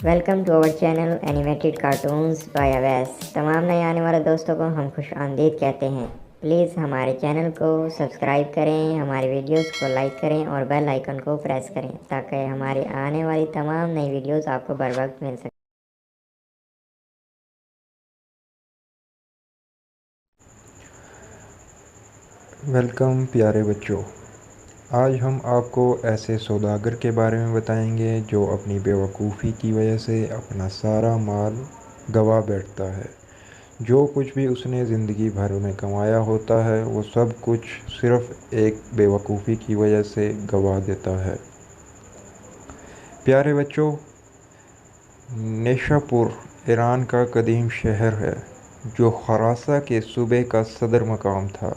Welcome to our channel animated cartoons by Awais. تمام نئے آنے والے دوستوں کو ہم خوش آمدید کہتے ہیں۔ پلیز ہمارے چینل کو سبسکرائب کریں، ہماری ویڈیوز کو لائک کریں اور بیل آئیکن کو پریس کریں تاکہ ہماری آنے والی تمام نئی ویڈیوز آپ کو بروقت مل سکیں۔ ویلکم پیارے بچوں، آج ہم آپ کو ایسے سوداگر کے بارے میں بتائیں گے جو اپنی بیوقوفی کی وجہ سے اپنا سارا مال گنوا بیٹھتا ہے۔ جو کچھ بھی اس نے زندگی بھر میں کمایا ہوتا ہے وہ سب کچھ صرف ایک بیوقوفی کی وجہ سے گنوا دیتا ہے۔ پیارے بچوں، نیشا پور ایران کا قدیم شہر ہے جو خراساں کے صوبے کا صدر مقام تھا۔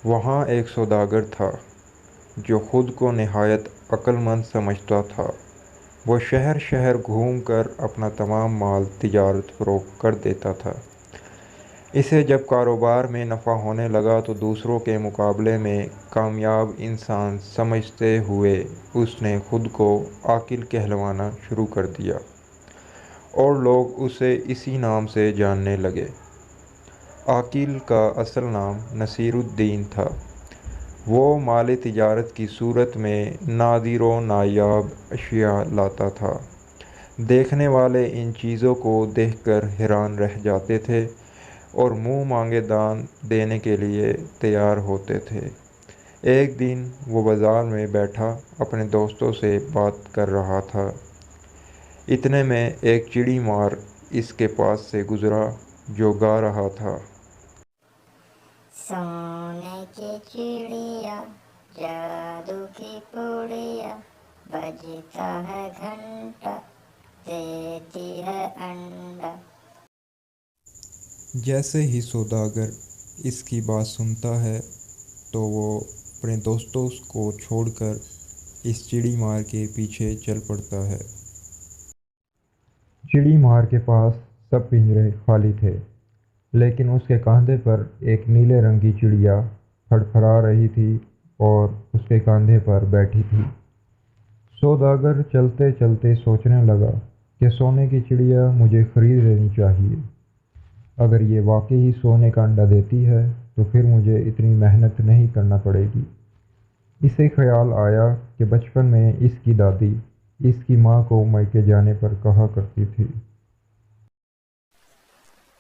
وہاں ایک سوداگر تھا جو خود کو نہایت عقل مند سمجھتا تھا۔ وہ شہر شہر گھوم کر اپنا تمام مال تجارت فروخت کر دیتا تھا۔ اسے جب کاروبار میں نفع ہونے لگا تو دوسروں کے مقابلے میں کامیاب انسان سمجھتے ہوئے اس نے خود کو عاقل کہلوانا شروع کر دیا اور لوگ اسے اسی نام سے جاننے لگے۔ عاقل کا اصل نام نصیر الدین تھا۔ وہ مال تجارت کی صورت میں نادر و نایاب اشیاء لاتا تھا۔ دیکھنے والے ان چیزوں کو دیکھ کر حیران رہ جاتے تھے اور منہ مانگے دان دینے کے لیے تیار ہوتے تھے۔ ایک دن وہ بازار میں بیٹھا اپنے دوستوں سے بات کر رہا تھا۔ اتنے میں ایک چڑی مار اس کے پاس سے گزرا جو گا رہا تھا۔ سونے کی چڑیا، جادو کی پوڑیا، بجتا ہے گھنٹا، دیتی ہے انڈا۔ جیسے ہی سوداگر اس کی بات سنتا ہے تو وہ اپنے دوستوں کو چھوڑ کر اس چڑی مار کے پیچھے چل پڑتا ہے۔ چڑی مار کے پاس سب پنجرے خالی تھے، لیکن اس کے کاندھے پر ایک نیلے رنگ کی چڑیا پھڑپھڑا رہی تھی اور اس کے کاندھے پر بیٹھی تھی۔ سوداگر چلتے چلتے سوچنے لگا کہ سونے کی چڑیا مجھے خرید لینی چاہیے۔ اگر یہ واقعی سونے کا انڈا دیتی ہے تو پھر مجھے اتنی محنت نہیں کرنا پڑے گی۔ اسے خیال آیا کہ بچپن میں اس کی دادی اس کی ماں کو میکے جانے پر کہا کرتی تھی،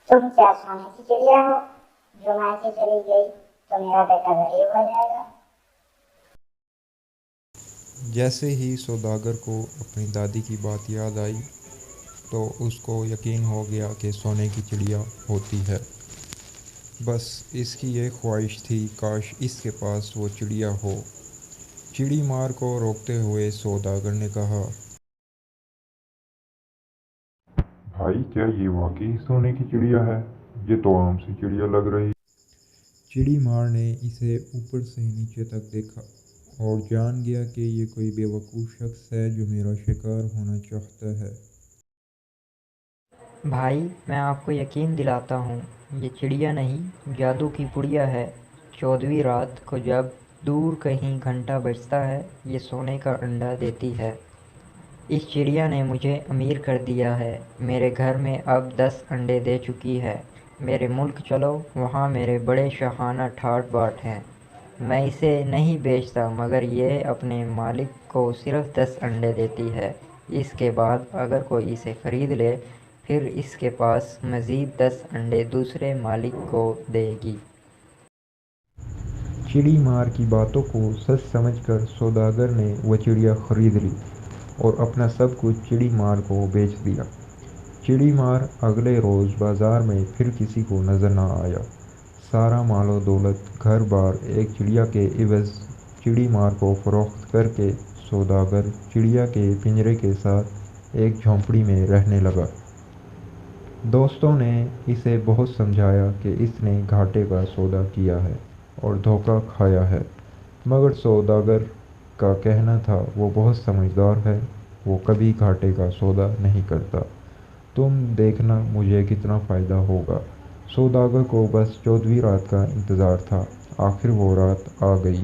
تم کیا سونے کی چڑیا ہو جو میکے چلی گئی تو میرا بیٹا غریب ہو جائے گا۔ جیسے ہی سوداگر کو اپنی دادی کی بات یاد آئی تو اس کو یقین ہو گیا کہ سونے کی چڑیا ہوتی ہے۔ بس اس کی یہ خواہش تھی کاش اس کے پاس وہ چڑیا ہو۔ چڑی مار کو روکتے ہوئے سوداگر نے کہا، بھائی کیا یہ واقعی سونے کی چڑیا ہے؟ یہ تو عام سی چڑیا لگ رہی۔ چڑی مار نے اسے اوپر سے نیچے تک دیکھا اور جان گیا کہ یہ کوئی بیوقوف شخص ہے جو میرا شکار ہونا چاہتا ہے۔ بھائی میں آپ کو یقین دلاتا ہوں، یہ چڑیا نہیں جادو کی پڑیا ہے۔ 14ویں رات کو جب دور کہیں گھنٹا بجتا ہے یہ سونے کا انڈا دیتی ہے۔ اس چڑیا نے مجھے امیر کر دیا ہے۔ میرے گھر میں اب 10 انڈے دے چکی ہے۔ میرے ملک چلو، وہاں میرے بڑے شاہانہ ٹھاٹ باٹ ہیں۔ میں اسے نہیں بیچتا مگر یہ اپنے مالک کو صرف 10 انڈے دیتی ہے۔ اس کے بعد اگر کوئی اسے خرید لے پھر اس کے پاس مزید 10 انڈے دوسرے مالک کو دے گی۔ چڑی مار کی باتوں کو سچ سمجھ کر سوداگر نے وہ چڑیا خرید لی اور اپنا سب کچھ چڑی مار کو بیچ دیا۔ چڑی مار اگلے روز بازار میں پھر کسی کو نظر نہ آیا۔ سارا مال و دولت گھر بار ایک چڑیا کے عوض چڑی مار کو فروخت کر کے سوداگر چڑیا کے پنجرے کے ساتھ ایک جھونپڑی میں رہنے لگا۔ دوستوں نے اسے بہت سمجھایا کہ اس نے گھاٹے کا سودا کیا ہے اور دھوکہ کھایا ہے، مگر سوداگر کا کہنا تھا وہ بہت سمجھدار ہے، وہ کبھی گھاٹے کا سودا نہیں کرتا۔ تم دیکھنا مجھے کتنا فائدہ ہوگا۔ سوداگر کو بس 14ویں رات کا انتظار تھا۔ آخر وہ رات آ گئی۔